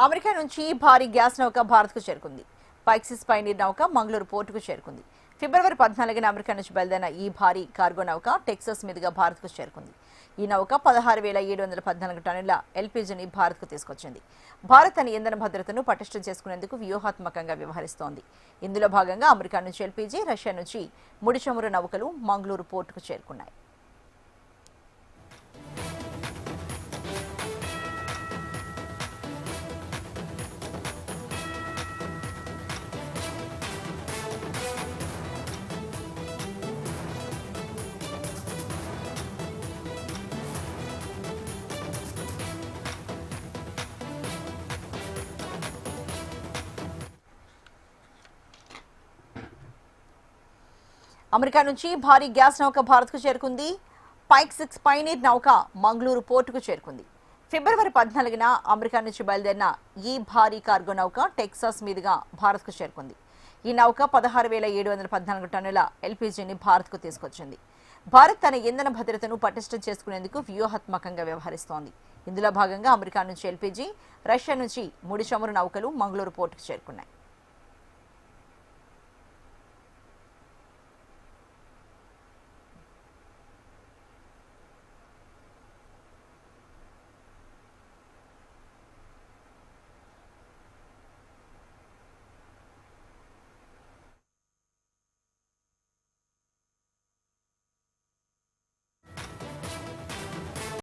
America నుంచి భారీ gas నౌక భారత్కు చేరుకుంది. పైక్సిస్ పైనీర్ నౌక మంగళూరు పోర్టుకు చేరుకుంది. ఫిబ్రవరి 14న అమెరికా నుంచి బయలుదేరిన ఈ భారీ కార్గో నౌక టెక్సాస్ మీదుగా భారత్కు చేరుకుంది. ఈ నౌక 16,714 టన్నుల ఎల్పీజీని భారత్కు తీసుకొచ్చింది. భారత్ తన ఇంధన భద్రతను పటిష్టం చేసుకునేందుకు వ్యూహాత్మకంగా వ్యవహరిస్తోంది. ఇందులో భాగంగా అమెరికా నుంచి ఎల్పీజీ, రష్యా నుంచి ముడి చమురు నౌకలు మంగళూరు పోర్టుకు చేరుకున్నాయి. అమెరికా నుంచి భారీ గ్యాస్ నౌక భారత్కు చేరుకుంది. పైక్సిస్ పైనీర్ నౌక మంగళూరు పోర్టుకు చేరుకుంది. ఫిబ్రవరి 14న అమెరికా నుంచి బయలుదేరిన ఈ భారీ కార్గో నౌక టెక్సాస్ మీదుగా భారత్కు చేరుకుంది. ఈ నౌక 16,714 టన్నుల ఎల్పీజీని భారత్కు తీసుకొచ్చింది. భారత్ తన ఇంధన భద్రతను పటిష్టం చేసుకునేందుకు వ్యూహాత్మకంగా వ్యవహరిస్తోంది. ఇందులో భాగంగా అమెరికా నుంచి ఎల్పీజీ, రష్యా నుంచి ముడి చమురు నౌకలు మంగళూరు పోర్టుకు చేరుకున్నాయి.